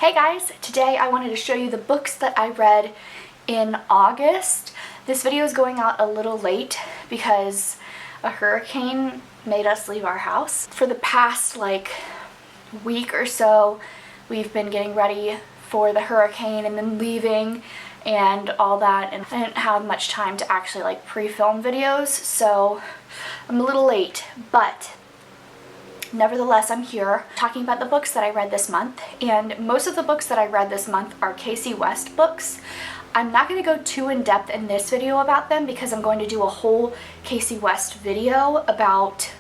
Hey guys, today I wanted to show you the books that I read in August. This video is going out a little late because a hurricane made us leave our house. For the past week or so, we've been getting ready for the hurricane and then leaving and all that, and I didn't have much time to actually pre-film videos, so I'm a little late, but nevertheless, I'm here talking about the books that I read this month, and most of the books that I read this month are Casey West books. I'm not going to go too in-depth in this video about them because I'm going to do a whole Casey West video about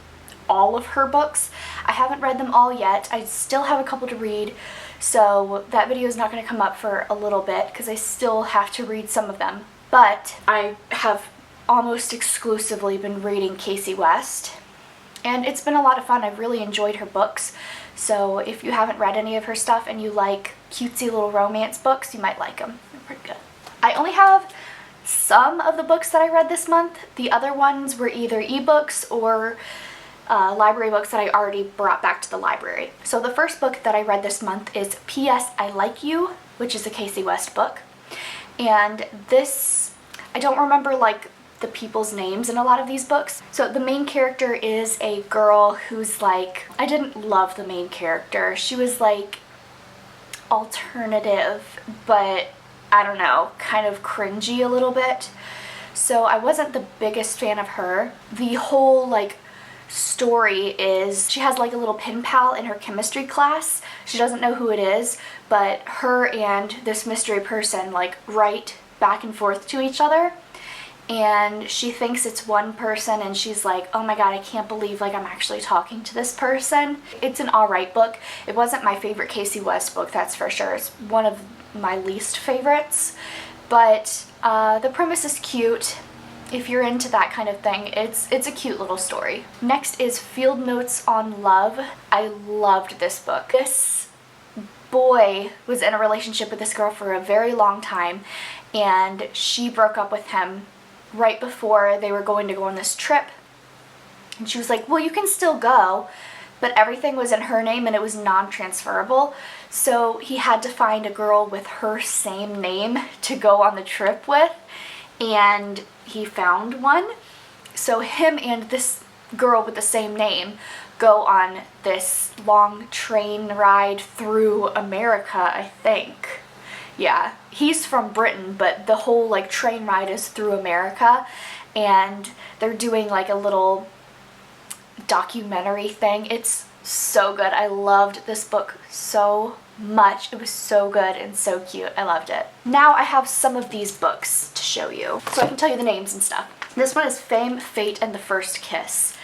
all of her books. I haven't read them all yet. I still have a couple to read, so that video is not going to come up for a little bit because I still have to read some of them. But I have almost exclusively been reading Casey West, and it's been a lot of fun. I've really enjoyed her books, so if you haven't read any of her stuff and you like cutesy little romance books, you might like them. They're pretty good. I only have some of the books that I read this month. The other ones were either ebooks or library books that I already brought back to the library. So the first book that I read this month is P.S. I Like You, which is a Casey West book. And this, I don't remember the people's names in a lot of these books. So the main character is a girl who's I didn't love the main character. She was alternative, but I don't know, kind of cringy a little bit. So I wasn't the biggest fan of her. The whole story is she has a little pen pal in her chemistry class. She doesn't know who it is, but her and this mystery person write back and forth to each other. And she thinks it's one person, and she's like, oh my god, I can't believe I'm actually talking to this person. It's an alright book. It wasn't my favorite Casey West book, that's for sure. It's one of my least favorites, but the premise is cute. If you're into that kind of thing, it's a cute little story. Next is Field Notes on Love. I loved this book. This boy was in a relationship with this girl for a very long time, and she broke up with him right before they were going to go on this trip. And she was like, well, you can still go, but everything was in her name and it was non-transferable. So he had to find a girl with her same name to go on the trip with, and he found one. So him and this girl with the same name go on this long train ride through America, I think. Yeah, he's from Britain, but the whole train ride is through America, and they're doing a little documentary thing. It's so good. I loved this book so much. It was so good and so cute. I loved it. Now I have some of these books to show you, so I can tell you the names and stuff. This one is Fame, Fate, and the First Kiss.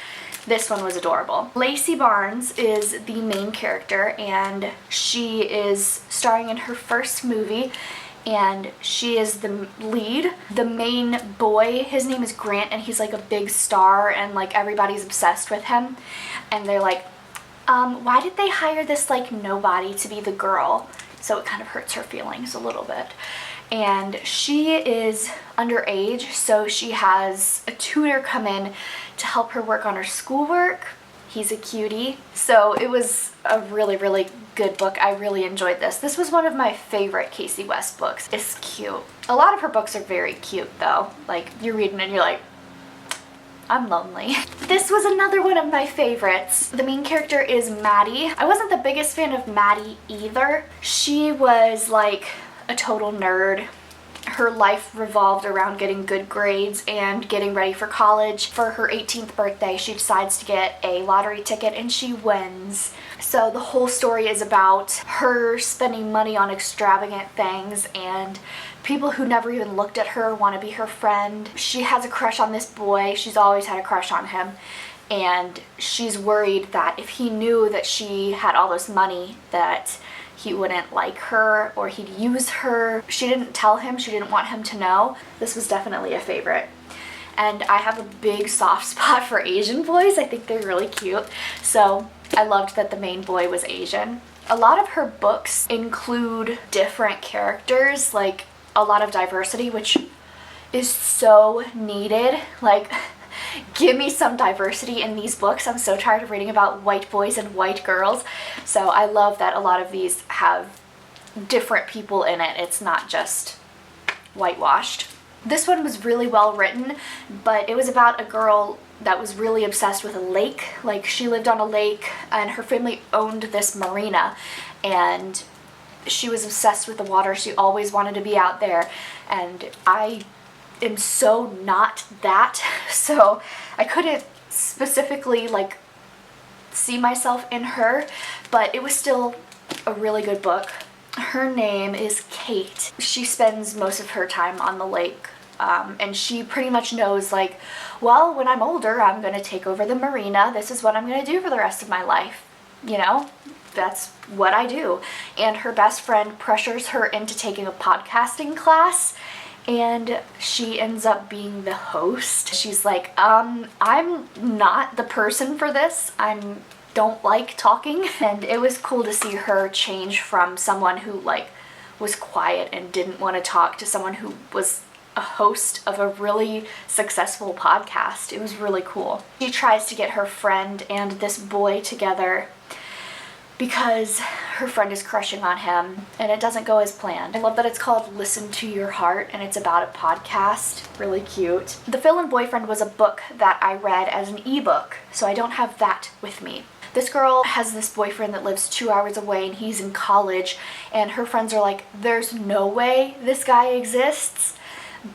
This one was adorable. Lacey Barnes is the main character, and she is starring in her first movie, and she is the lead. The main boy, his name is Grant, and he's a big star, and everybody's obsessed with him. And they're why did they hire this nobody to be the girl? So it kind of hurts her feelings a little bit. And she is underage, so she has a tutor come in to help her work on her schoolwork. He's a cutie. So it was a really, really good book. I really enjoyed this. This was one of my favorite Casey West books. It's cute. A lot of her books are very cute though. You're reading and you're I'm lonely. This was another one of my favorites. The main character is Maddie. I wasn't the biggest fan of Maddie either. She was a total nerd. Her life revolved around getting good grades and getting ready for college. For her 18th birthday, she decides to get a lottery ticket and she wins. So the whole story is about her spending money on extravagant things, and people who never even looked at her want to be her friend. She has a crush on this boy. She's always had a crush on him. And she's worried that if he knew that she had all this money, that he wouldn't like her or he'd use her. She didn't tell him. She didn't want him to know. This was definitely a favorite. And I have a big soft spot for Asian boys. I think they're really cute. So I loved that the main boy was Asian. A lot of her books include different characters, a lot of diversity, which is so needed. Give me some diversity in these books. I'm so tired of reading about white boys and white girls. So I love that a lot of these have different people in it. It's not just whitewashed. This one was really well written, but it was about a girl that was really obsessed with a lake. Like, she lived on a lake and her family owned this marina, and she was obsessed with the water. She always wanted to be out there, and I am so not that, so I couldn't specifically like see myself in her, but it was still a really good book. Her name is Kate. She spends most of her time on the lake, and she pretty much knows, like, well, when I'm older, I'm gonna take over the marina. This is what I'm gonna do for the rest of my life. You know, that's what I do. And her best friend pressures her into taking a podcasting class, and she ends up being the host. She's like, I'm not the person for this. Don't like talking. And it was cool to see her change from someone who like was quiet and didn't want to talk to someone who was a host of a really successful podcast. It was really cool. She tries to get her friend and this boy together because her friend is crushing on him, and it doesn't go as planned. I love that it's called Listen to Your Heart, and it's about a podcast. Really cute. The Fill-In Boyfriend was a book that I read as an ebook, so I don't have that with me. This girl has this boyfriend that lives 2 hours away, and he's in college, and her friends are like, there's no way this guy exists,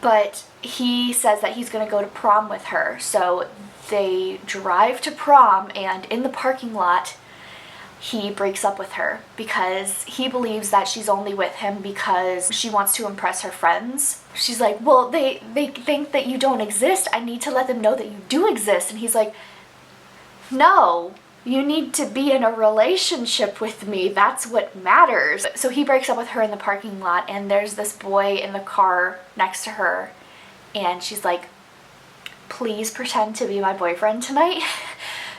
but he says that he's gonna go to prom with her. So they drive to prom, and in the parking lot, he breaks up with her because he believes that she's only with him because she wants to impress her friends. She's like, well, they think that you don't exist. I need to let them know that you do exist. And he's like, no, you need to be in a relationship with me. That's what matters. So he breaks up with her in the parking lot, and there's this boy in the car next to her, and she's like, please pretend to be my boyfriend tonight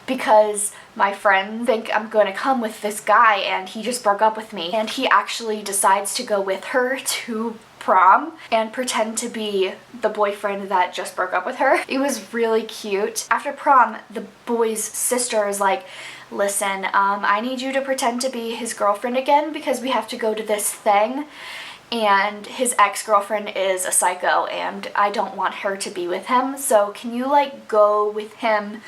because my friend think I'm going to come with this guy and he just broke up with me. And he actually decides to go with her to prom and pretend to be the boyfriend that just broke up with her. It was really cute. After prom, the boy's sister is like, listen, I need you to pretend to be his girlfriend again because we have to go to this thing. And his ex-girlfriend is a psycho and I don't want her to be with him. So can you like go with him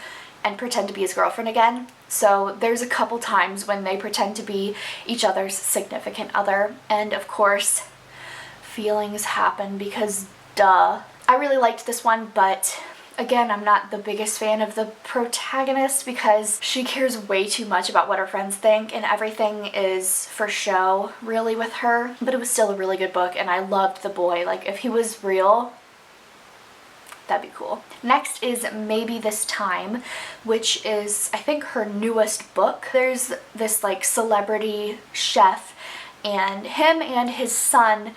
and pretend to be his girlfriend again? So there's a couple times when they pretend to be each other's significant other, and of course feelings happen because duh. I really liked this one, but again, I'm not the biggest fan of the protagonist because she cares way too much about what her friends think, and everything is for show really with her. But it was still a really good book, and I loved the boy. Like, if he was real, that'd be cool. Next is Maybe This Time, which is, I think, her newest book. There's this like celebrity chef, and him and his son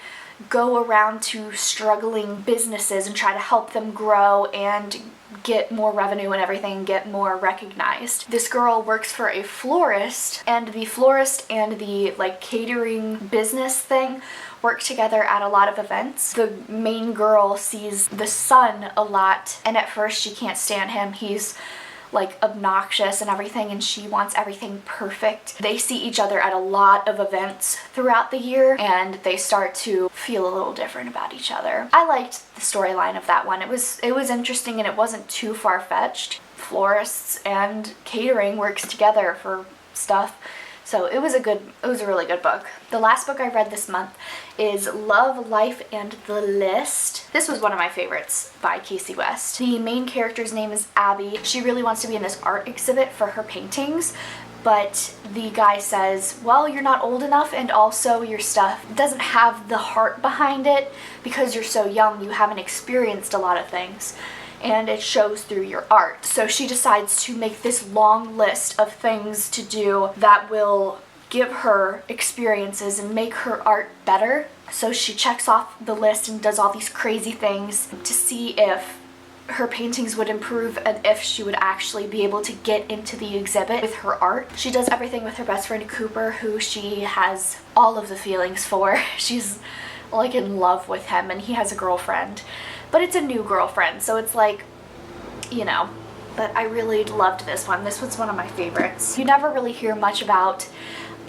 go around to struggling businesses and try to help them grow and get more revenue and everything, get more recognized. This girl works for a florist, and the florist and the like catering business thing work together at a lot of events. The main girl sees the son a lot, and at first she can't stand him. He's like obnoxious and everything, and she wants everything perfect. They see each other at a lot of events throughout the year, and they start to feel a little different about each other. I liked the storyline of that one. It was interesting, and it wasn't too far-fetched. Florists and catering works together for stuff. So it was a really good book. The last book I read this month is Love, Life, and the List. This was one of my favorites by Casey West. The main character's name is Abby. She really wants to be in this art exhibit for her paintings, but the guy says, well, you're not old enough, and also your stuff doesn't have the heart behind it because you're so young, you haven't experienced a lot of things, and it shows through your art. So she decides to make this long list of things to do that will give her experiences and make her art better. So she checks off the list and does all these crazy things to see if her paintings would improve and if she would actually be able to get into the exhibit with her art. She does everything with her best friend Cooper, who she has all of the feelings for. She's like in love with him, and he has a girlfriend. But it's a new girlfriend, so it's like, you know. But I really loved this one. This was one of my favorites. You never really hear much about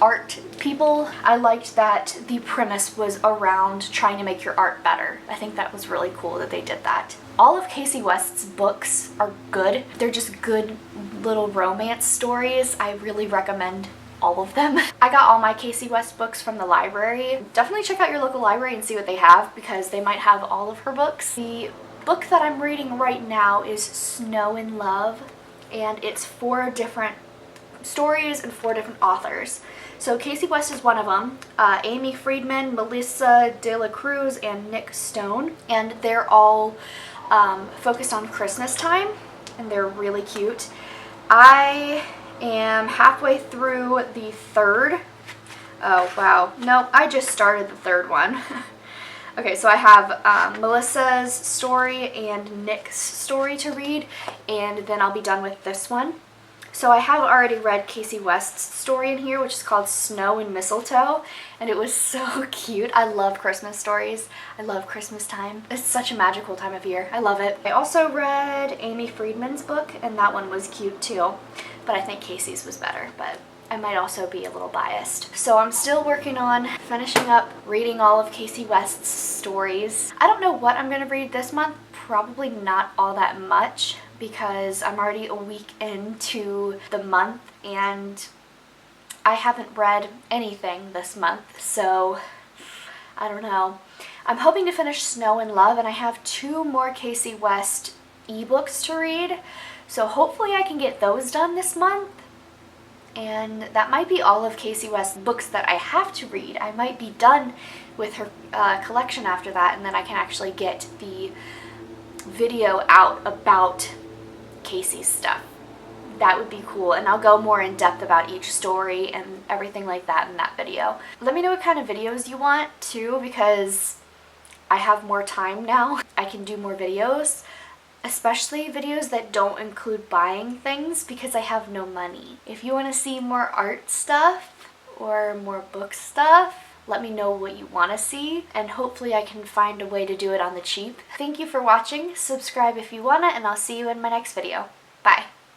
art people. I liked that the premise was around trying to make your art better. I think that was really cool that they did that. All of Casey West's books are good. They're just good little romance stories. I really recommend all of them. I got all my Casey West books from the library. Definitely check out your local library and see what they have, because they might have all of her books. The book that I'm reading right now is Snow in Love, and it's 4 different stories and 4 different authors. So Casey West is one of them, Amy Friedman, Melissa De La Cruz, and Nick Stone, and they're all focused on Christmas time, and they're really cute. I am halfway through the 3rd. Oh wow, no, I just started the 3rd one. Okay, so I have Melissa's story and Nick's story to read, and then I'll be done with this one. So I have already read Casey West's story in here, which is called Snow and Mistletoe, and it was so cute. I love Christmas stories. I love Christmas time. It's such a magical time of year. I love it. I also read Amy Friedman's book, and that one was cute too, but I think Casey's was better, but I might also be a little biased. So I'm still working on finishing up reading all of Casey West's stories. I don't know what I'm going to read this month. Probably not all that much, because I'm already a week into the month and I haven't read anything this month, so I don't know. I'm hoping to finish Snow in Love, and I have 2 more Casey West ebooks to read, so hopefully I can get those done this month. And that might be all of Casey West's books that I have to read. I might be done with her collection after that, and then I can actually get the video out about Casey's stuff. That would be cool, and I'll go more in depth about each story and everything like that in that video. Let me know what kind of videos you want too, because I have more time now. I can do more videos, especially videos that don't include buying things, because I have no money. If you want to see more art stuff or more book stuff, let me know what you want to see, and hopefully I can find a way to do it on the cheap. Thank you for watching. Subscribe if you want it, and I'll see you in my next video. Bye.